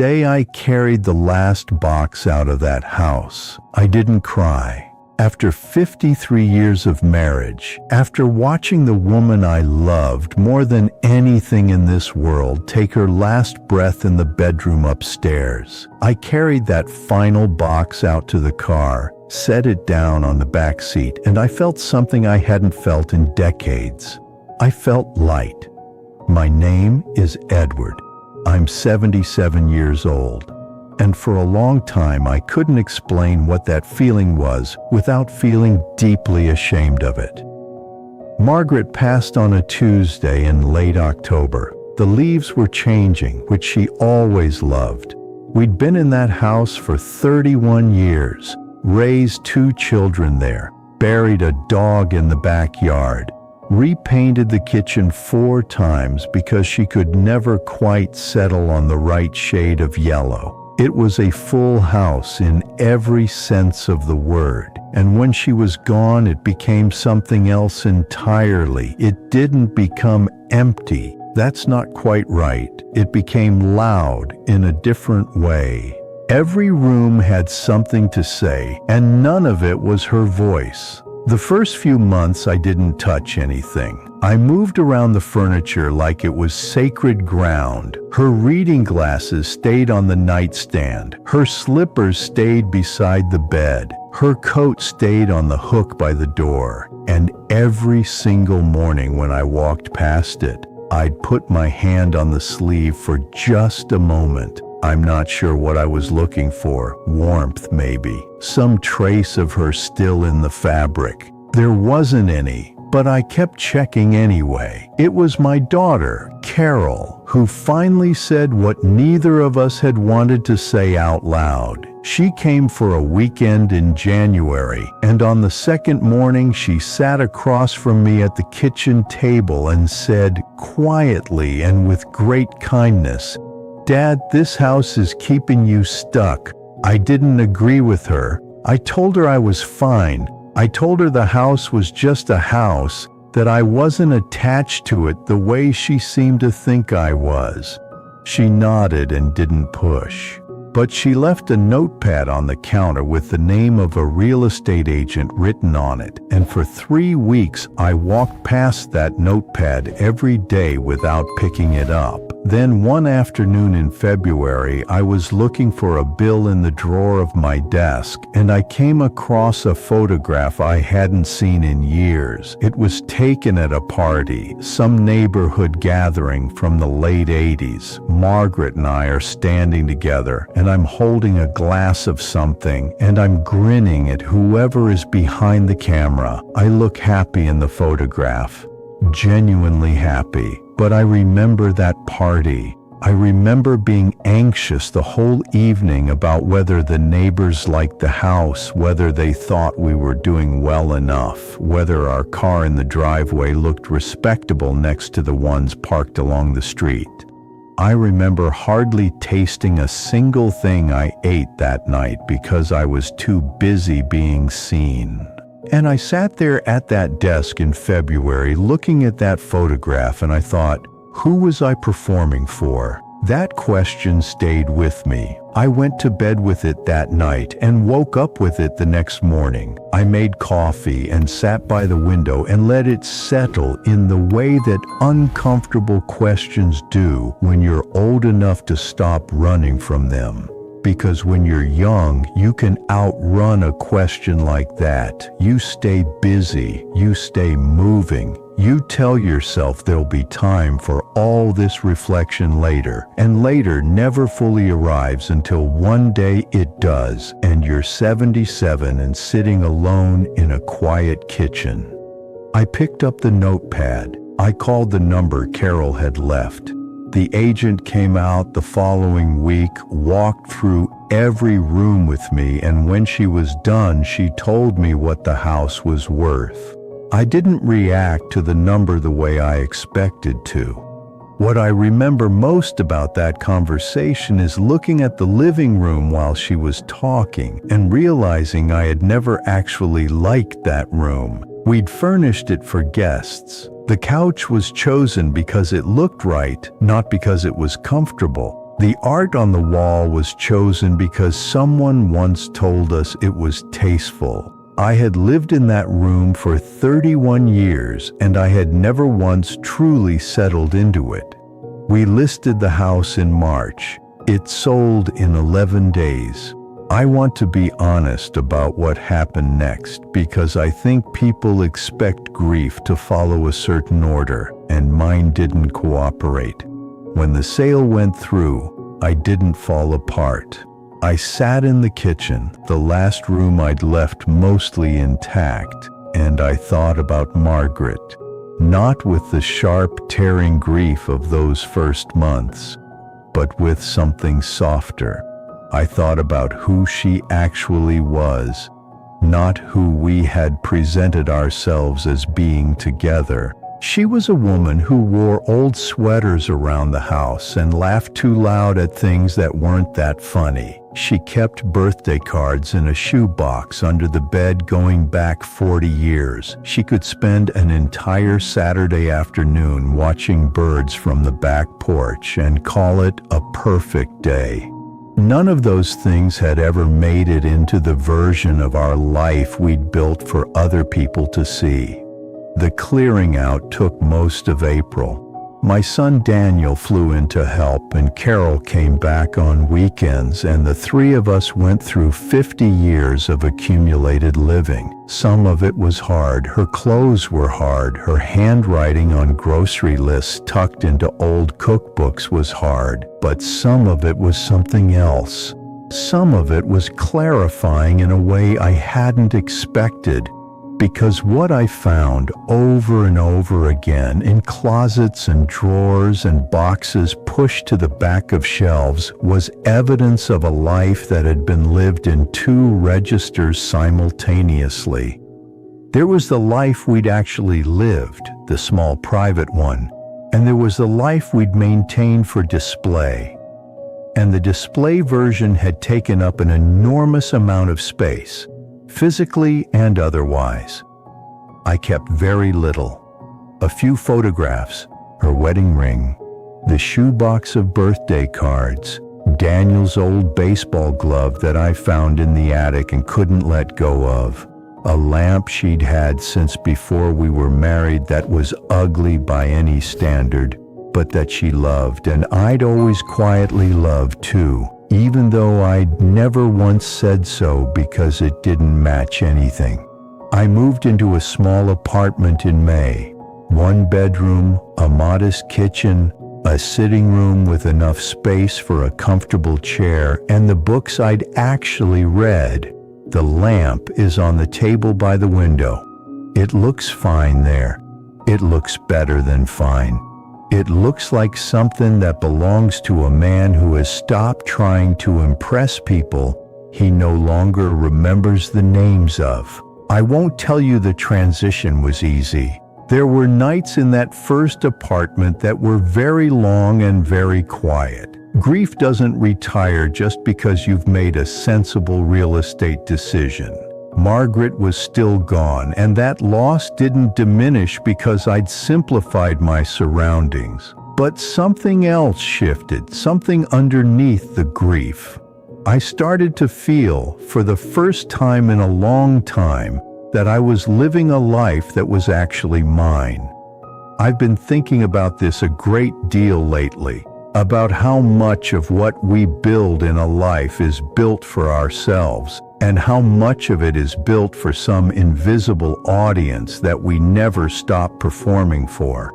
day I carried the last box out of that house, I didn't cry. After 53 years of marriage, after watching the woman I loved more than anything in this world take her last breath in the bedroom upstairs, I carried that final box out to the car, set it down on the back seat, and I felt something I hadn't felt in decades. I felt light. My name is Edward. I'm 77 years old. And for a long time I couldn't explain what that feeling was without feeling deeply ashamed of it. Margaret passed on a Tuesday in late October. The leaves were changing, which she always loved. We'd been in that house for 31 years, raised 2 children there, buried a dog in the backyard, repainted the kitchen 4 times because she could never quite settle on the right shade of yellow. It was a full house in every sense of the word, and when she was gone, it became something else entirely. It didn't become empty. That's not quite right. It became loud in a different way. Every room had something to say, and none of it was her voice. The first few months I didn't touch anything. I moved around the furniture like it was sacred ground. Her reading glasses stayed on the nightstand. Her slippers stayed beside the bed. Her coat stayed on the hook by the door. And every single morning when I walked past it, I'd put my hand on the sleeve for just a moment. I'm not sure what I was looking for. Warmth, maybe. Some trace of her still in the fabric. There wasn't any, but I kept checking anyway. It was my daughter, Carol, who finally said what neither of us had wanted to say out loud. She came for a weekend in January, and on the second morning she sat across from me at the kitchen table and said, quietly and with great kindness, "Dad, this house is keeping you stuck." I didn't agree with her. I told her I was fine. I told her the house was just a house, that I wasn't attached to it the way she seemed to think I was. She nodded and didn't push. But she left a notepad on the counter with the name of a real estate agent written on it, and for 3 weeks I walked past that notepad every day without picking it up. Then one afternoon in February, I was looking for a bill in the drawer of my desk, and I came across a photograph I hadn't seen in years. It was taken at a party, some neighborhood gathering from the late 80s. Margaret and I are standing together, and I'm holding a glass of something, and I'm grinning at whoever is behind the camera. I look happy in the photograph, genuinely happy. But I remember that party. I remember being anxious the whole evening about whether the neighbors liked the house, whether they thought we were doing well enough, whether our car in the driveway looked respectable next to the ones parked along the street. I remember hardly tasting a single thing I ate that night because I was too busy being seen. And I sat there at that desk in February looking at that photograph, and I thought, who was I performing for? That question stayed with me. I went to bed with it that night and woke up with it the next morning. I made coffee and sat by the window and let it settle in the way that uncomfortable questions do when you're old enough to stop running from them. Because when you're young, you can outrun a question like that. You stay busy, you stay moving. You tell yourself there'll be time for all this reflection later, and later never fully arrives until one day it does, and you're 77 and sitting alone in a quiet kitchen. I picked up the notepad. I called the number Carol had left. The agent came out the following week, walked through every room with me, and when she was done, she told me what the house was worth. I didn't react to the number the way I expected to. What I remember most about that conversation is looking at the living room while she was talking and realizing I had never actually liked that room. We'd furnished it for guests. The couch was chosen because it looked right, not because it was comfortable. The art on the wall was chosen because someone once told us it was tasteful. I had lived in that room for 31 years and I had never once truly settled into it. We listed the house in March. It sold in 11 days. I want to be honest about what happened next because I think people expect grief to follow a certain order, and mine didn't cooperate. When the sale went through, I didn't fall apart. I sat in the kitchen, the last room I'd left mostly intact, and I thought about Margaret. Not with the sharp, tearing grief of those first months, but with something softer. I thought about who she actually was, not who we had presented ourselves as being together. She was a woman who wore old sweaters around the house and laughed too loud at things that weren't that funny. She kept birthday cards in a shoebox under the bed going back 40 years. She could spend an entire Saturday afternoon watching birds from the back porch and call it a perfect day. None of those things had ever made it into the version of our life we'd built for other people to see. The clearing out took most of April. My son Daniel flew in to help, and Carol came back on weekends, and the three of us went through 50 years of accumulated living. Some of it was hard. Her clothes were hard. Her handwriting on grocery lists tucked into old cookbooks was hard. But some of it was something else. Some of it was clarifying in a way I hadn't expected. Because what I found over and over again in closets and drawers and boxes pushed to the back of shelves was evidence of a life that had been lived in two registers simultaneously. There was the life we'd actually lived, the small private one, and there was the life we'd maintained for display. And the display version had taken up an enormous amount of space, physically and otherwise. I kept very little. A few photographs, her wedding ring, the shoebox of birthday cards, Daniel's old baseball glove that I found in the attic and couldn't let go of, a lamp she'd had since before we were married that was ugly by any standard, but that she loved, and I'd always quietly loved too, even though I'd never once said so because it didn't match anything. I moved into a small apartment in May. 1 bedroom, a modest kitchen, a sitting room with enough space for a comfortable chair, and the books I'd actually read. The lamp is on the table by the window. It looks fine there. It looks better than fine. It looks like something that belongs to a man who has stopped trying to impress people he no longer remembers the names of. I won't tell you the transition was easy. There were nights in that first apartment that were very long and very quiet. Grief doesn't retire just because you've made a sensible real estate decision. Margaret was still gone, and that loss didn't diminish because I'd simplified my surroundings. But something else shifted, something underneath the grief. I started to feel, for the first time in a long time, that I was living a life that was actually mine. I've been thinking about this a great deal lately, about how much of what we build in a life is built for ourselves, and how much of it is built for some invisible audience that we never stop performing for.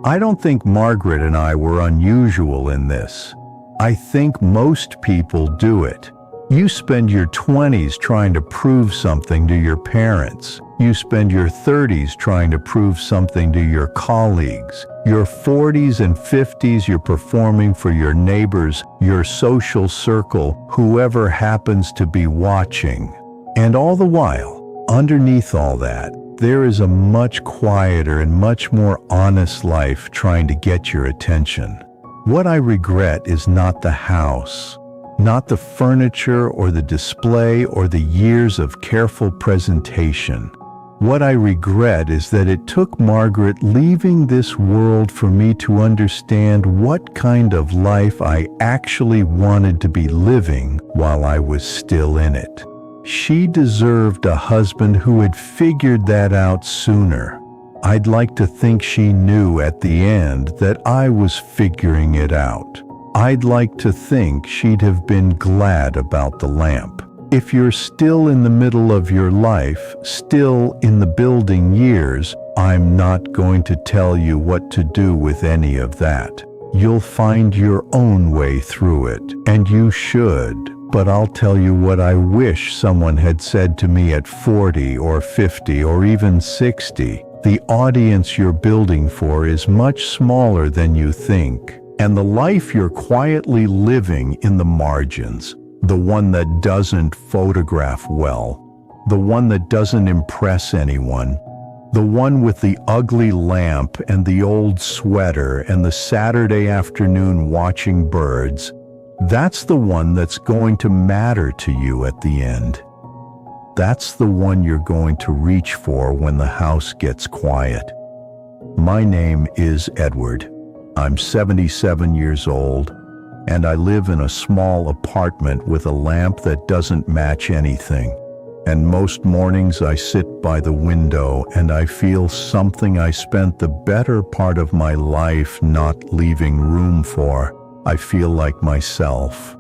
I don't think Margaret and I were unusual in this. I think most people do it. You spend your 20s trying to prove something to your parents. You spend your 30s trying to prove something to your colleagues. Your 40s and 50s you're performing for your neighbors, your social circle, whoever happens to be watching. And all the while, underneath all that, there is a much quieter and much more honest life trying to get your attention. What I regret is not the house, not the furniture or the display or the years of careful presentation. What I regret is that it took Margaret leaving this world for me to understand what kind of life I actually wanted to be living while I was still in it. She deserved a husband who had figured that out sooner. I'd like to think she knew at the end that I was figuring it out. I'd like to think she'd have been glad about the lamp. If you're still in the middle of your life, still in the building years, I'm not going to tell you what to do with any of that. You'll find your own way through it, and you should. But I'll tell you what I wish someone had said to me at 40 or 50 or even 60. The audience you're building for is much smaller than you think, and the life you're quietly living in the margins, the one that doesn't photograph well, the one that doesn't impress anyone, the one with the ugly lamp and the old sweater and the Saturday afternoon watching birds, that's the one that's going to matter to you at the end. That's the one you're going to reach for when the house gets quiet. My name is Edward. I'm 77 years old, and I live in a small apartment with a lamp that doesn't match anything. And most mornings I sit by the window and I feel something I spent the better part of my life not leaving room for. I feel like myself.